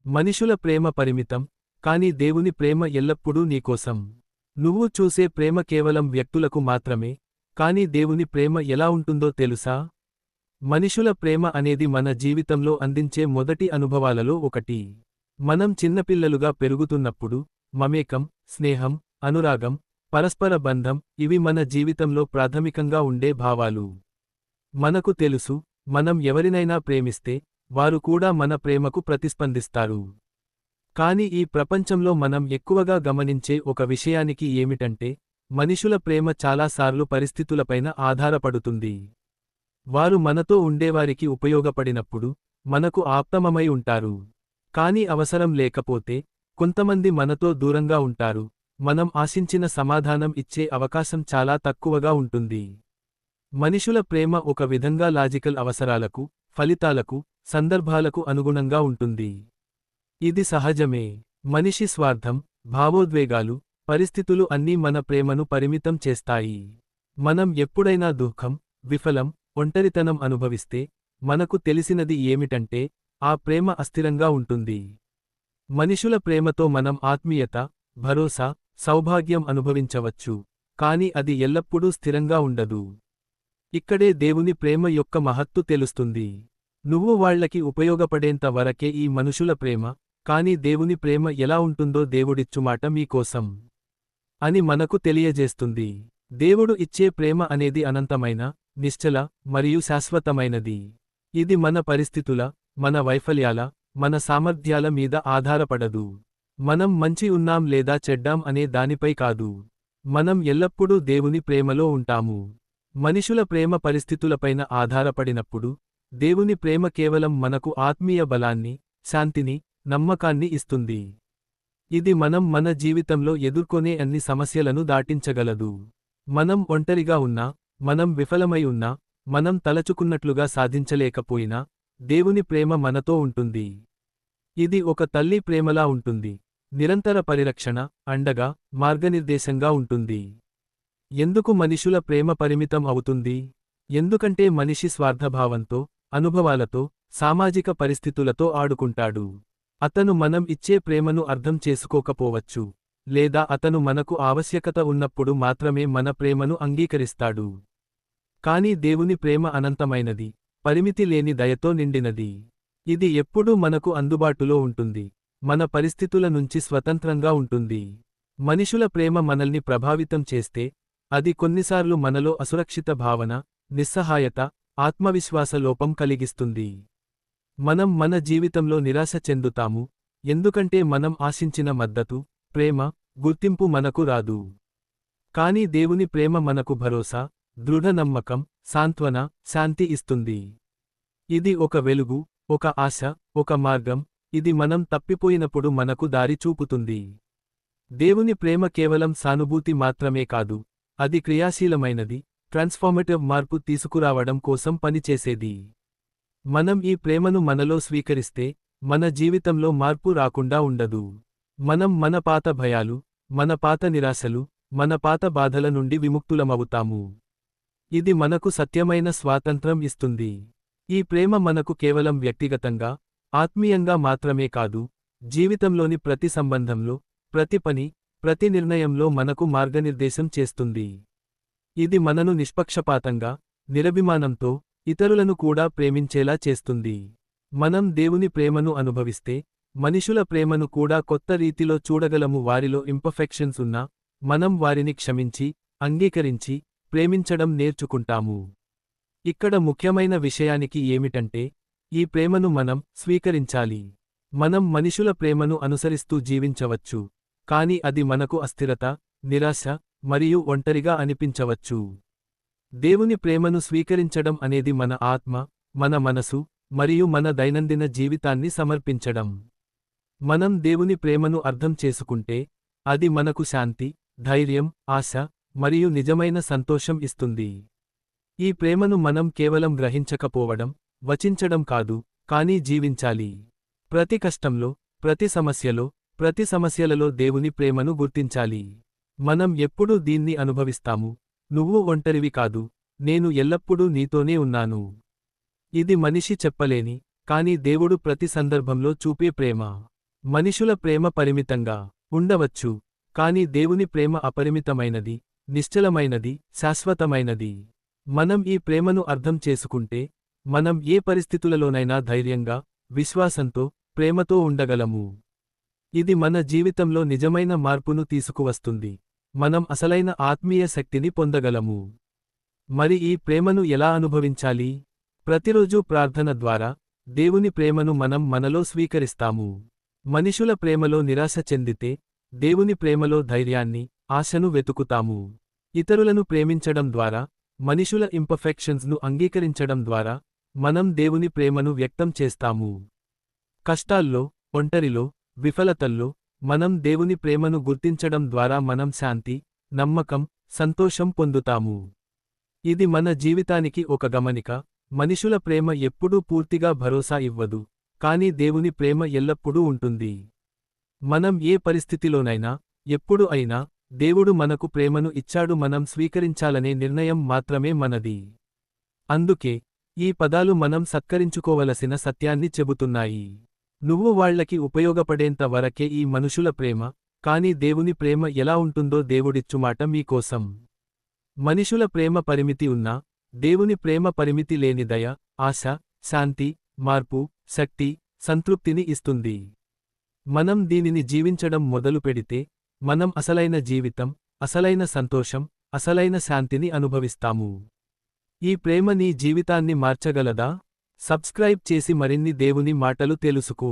మనుషుల ప్రేమ పరిమితం, కాని దేవుని ప్రేమ ఎల్లప్పుడూ నీకోసం. నువ్వు చూసే ప్రేమ కేవలం వ్యక్తులకు మాత్రమే, కాని దేవుని ప్రేమ ఎలా ఉంటుందో తెలుసా? మనుషుల ప్రేమ అనేది మన జీవితంలో అందించే మొదటి అనుభవాలలో ఒకటి. మనం చిన్నపిల్లలుగా పెరుగుతున్నప్పుడు, మమేకం, స్నేహం, అనురాగం, పరస్పర బంధం ఇవి మన జీవితంలో ప్రాథమికంగా ఉండే భావాలు. మనకు తెలుసు, మనం ఎవరినైనా ప్రేమిస్తే, వారు కూడా మన ప్రేమకు ప్రతిస్పందిస్తారు. కాని ఈ ప్రపంచంలో మనం ఎక్కువగా గమనించే ఒక విషయానికి ఏమిటంటే, మనుషుల ప్రేమ చాలాసార్లు పరిస్థితులపైన ఆధారపడుతుంది. వారు మనతో ఉండేవారికి ఉపయోగపడినప్పుడు, మనకు ఆప్తమమై ఉంటారు. కాని అవసరం లేకపోతే, కొంతమంది మనతో దూరంగా ఉంటారు. మనం ఆశించిన సమాధానం ఇచ్చే అవకాశం చాలా తక్కువగా ఉంటుంది. మనుషుల ప్రేమ ఒక విధంగా లాజికల్ అవసరాలకు, ఫలితాలకు, సందర్భాలకు అనుగుణంగా ఉంటుంది. ఇది సహజమే. మనిషి స్వార్థం, భావోద్వేగాలు, పరిస్థితులు అన్నీ మన ప్రేమను పరిమితం చేస్తాయి. మనం ఎప్పుడైనా దుఃఖం, విఫలం, ఒంటరితనం అనుభవిస్తే, మనకు తెలిసినది ఏమిటంటే, ఆ ప్రేమ అస్థిరంగా ఉంటుంది. మనుషుల ప్రేమతో మనం ఆత్మీయత, భరోసా, సౌభాగ్యం అనుభవించవచ్చు, కాని అది ఎల్లప్పుడూ స్థిరంగా ఉండదు. ఇక్కడే దేవుని ప్రేమ యొక్క మహత్తు తెలుస్తుంది. నువ్వు వాళ్లకి ఉపయోగపడేంత వరకే ఈ మనుషుల ప్రేమ, కాని దేవుని ప్రేమ ఎలా ఉంటుందో దేవుడిచ్చుమాట మీకోసం అని మనకు తెలియజేస్తుంది. దేవుడు ఇచ్చే ప్రేమ అనేది అనంతమైన, నిశ్చల, మరియు శాశ్వతమైనది. ఇది మన పరిస్థితుల, మన వైఫల్యాల, మన సామర్థ్యాల మీద ఆధారపడదు. మనం మంచి ఉన్నాం లేదా చెడ్డాం అనే దానిపై కాదు. మనం ఎల్లప్పుడూ దేవుని ప్రేమలో ఉంటాము. మనుషుల ప్రేమ పరిస్థితులపైన ఆధారపడినప్పుడు, దేవుని ప్రేమ కేవలం మనకు ఆత్మీయ బలాన్ని, శాంతిని, నమ్మకాన్ని ఇస్తుంది. ఇది మనం మన జీవితంలో ఎదుర్కొనే అన్ని సమస్యలను దాటించగలదు. మనం ఒంటరిగా ఉన్నా, మనం విఫలమై ఉన్నా, మనం తలచుకున్నట్లుగా సాధించలేకపోయినా, దేవుని ప్రేమ మనతో ఉంటుంది. ఇది ఒక తల్లి ప్రేమలా ఉంటుంది. నిరంతర పరిరక్షణ, అండగా, మార్గనిర్దేశంగా ఉంటుంది. ఎందుకు మనుషుల ప్రేమ పరిమితం అవుతుంది? ఎందుకంటే మనిషి స్వార్థభావంతో, అనుభవాలతో, సామాజిక పరిస్థితులతో ఆడుకుంటాడు. అతను మనం ఇచ్చే ప్రేమను అర్థం చేసుకోకపోవచ్చు, లేదా అతను మనకు ఆవశ్యకత ఉన్నప్పుడు మాత్రమే మన ప్రేమను అంగీకరిస్తాడు. కాని దేవుని ప్రేమ అనంతమైనది, పరిమితి లేని దయతో నిండినది. ఇది ఎప్పుడూ మనకు అందుబాటులో ఉంటుంది, మన పరిస్థితుల నుంచి స్వతంత్రంగా ఉంటుంది. మనుషుల ప్రేమ మనల్ని ప్రభావితం చేస్తే, అది కొన్నిసార్లు మనలో అసురక్షిత భావన, నిస్సహాయత, ఆత్మవిశ్వాస లోపం కలిగిస్తుంది. మనం మన జీవితంలో నిరాశ చెందుతాము, ఎందుకంటే మనం ఆశించిన మద్దతు, ప్రేమ, గుర్తింపు మనకు రాదు. కాని దేవుని ప్రేమ మనకు భరోసా, దృఢ నమ్మకం, సాంత్వన, శాంతి ఇస్తుంది. ఇది ఒక వెలుగు, ఒక ఆశ, ఒక మార్గం. ఇది మనం తప్పిపోయినప్పుడు మనకు దారి చూపుతుంది. దేవుని ప్రేమ కేవలం సానుభూతి మాత్రమే కాదు, అది క్రియాశీలమైనది, ట్రాన్స్ఫార్మేటివ్ మార్పు తీసుకురావడం కోసం పనిచేసేది. మనం ఈ ప్రేమను మనలో స్వీకరిస్తే, మన జీవితంలో మార్పు రాకుండా ఉండదు. మనం మన పాత భయాలు, మన పాత నిరాశలు, మన పాత బాధల నుండి విముక్తులమవుతాము. ఇది మనకు సత్యమైన స్వాతంత్రం ఇస్తుంది. ఈ ప్రేమ మనకు కేవలం వ్యక్తిగతంగా, ఆత్మీయంగా మాత్రమే కాదు, జీవితంలోని ప్రతి సంబంధంలో, ప్రతి పని, ప్రతి నిర్ణయంలో మనకు మార్గనిర్దేశం చేస్తుంది. ఇది మనను నిష్పక్షపాతంగా, నిరభిమానంతో, ఇతరులను కూడా ప్రేమించేలా చేస్తుంది. మనం దేవుని ప్రేమను అనుభవిస్తే, మనుషుల ప్రేమను కూడా కొత్త రీతిలో చూడగలము. వారిలో ఇంపర్ఫెక్షన్స్ ఉన్నా, మనం వారిని క్షమించి, అంగీకరించి, ప్రేమించడం నేర్చుకుంటాము. ఇక్కడ ముఖ్యమైన విషయానికి ఏమిటంటే, ఈ ప్రేమను మనం స్వీకరించాలి. మనం మనుషుల ప్రేమను అనుసరిస్తూ జీవించవచ్చు, కాని అది మనకు అస్థిరత, నిరాశ, మరియు ఒంటరిగా అనిపించవచ్చు. దేవుని ప్రేమను స్వీకరించడం అనేది మన ఆత్మ, మన మనసు, మరియు మన దైనందిన జీవితాన్ని సమర్పించడం. మనం దేవుని ప్రేమను అర్థం చేసుకుంటే, అది మనకు శాంతి, ధైర్యం, ఆశ, మరియు నిజమైన సంతోషం ఇస్తుంది. ఈ ప్రేమను మనం కేవలం గ్రహించకపోవడం, వచించడం కాదు, కానీ జీవించాలి. ప్రతి కష్టంలో, ప్రతి సమస్యలో, ప్రతి సమస్యలలో దేవుని ప్రేమను గుర్తించాలి. మనం ఎప్పుడూ దీన్ని అనుభవిస్తాము. నువ్వు ఒంటరివి కాదు, నేను ఎల్లప్పుడూ నీతోనే ఉన్నాను. ఇది మనిషి చెప్పలేని, కాని దేవుడు ప్రతి సందర్భంలో చూపే ప్రేమ. మనుషుల ప్రేమ పరిమితంగా ఉండవచ్చు, కాని దేవుని ప్రేమ అపరిమితమైనది, నిశ్చలమైనది, శాశ్వతమైనది. మనం ఈ ప్రేమను అర్థం చేసుకుంటే, మనం ఏ పరిస్థితులలోనైనా ధైర్యంగా, విశ్వాసంతో, ప్రేమతో ఉండగలము. ఇది మన జీవితంలో నిజమైన మార్పును తీసుకువస్తుంది. మనం అసలైన ఆత్మీయ శక్తిని పొందగలము. మరి ఈ ప్రేమను ఎలా అనుభవించాలి? ప్రతిరోజూ ప్రార్థన ద్వారా దేవుని ప్రేమను మనం మనలో స్వీకరిస్తాము. మనుషుల ప్రేమలో నిరాశ చెందితే, దేవుని ప్రేమలో ధైర్యాన్ని, ఆశను వెతుకుతాము. ఇతరులను ప్రేమించడం ద్వారా, మనుషుల ఇంపర్ఫెక్షన్స్ను అంగీకరించడం ద్వారా, మనం దేవుని ప్రేమను వ్యక్తం చేస్తాము. కష్టాల్లో, ఒంటరిలో, విఫలతల్లో, మనం దేవుని ప్రేమను గుర్తించడం ద్వారా మనం శాంతి, నమ్మకం, సంతోషం పొందుతాము. ఇది మన జీవితానికి ఒక గమనిక. మనుషుల ప్రేమ ఎప్పుడూ పూర్తిగా భరోసా ఇవ్వదు, కానీ దేవుని ప్రేమ ఎల్లప్పుడూ ఉంటుంది. మనం ఏ పరిస్థితిలోనైనా, ఎప్పుడు అయినా, దేవుడు మనకు ప్రేమను ఇచ్చాడు, మనం స్వీకరించాలనే నిర్ణయం మాత్రమే మనది. అందుకే ఈ పదాలు మనం సత్కరించుకోవలసిన సత్యాన్ని చెబుతున్నాయి. నువ్వు వాళ్లకి ఉపయోగపడేంత వరకే ఈ మనుషుల ప్రేమ, కానీ దేవుని ప్రేమ ఎలా ఉంటుందో దేవుడిచ్చుమాట మీకోసం. మనుషుల ప్రేమ పరిమితి ఉన్నా, దేవుని ప్రేమ పరిమితి లేని దయ, ఆశ, శాంతి, మార్పు, శక్తి, సంతృప్తిని ఇస్తుంది. మనం దీనిని జీవించడం మొదలుపెడితే, మనం అసలైన జీవితం, అసలైన సంతోషం, అసలైన శాంతిని అనుభవిస్తాము. ఈ ప్రేమ నీ జీవితాన్ని మార్చగలదా? సబ్స్క్రైబ్ చేసి మరిన్ని దేవుని మాటలు తెలుసుకో.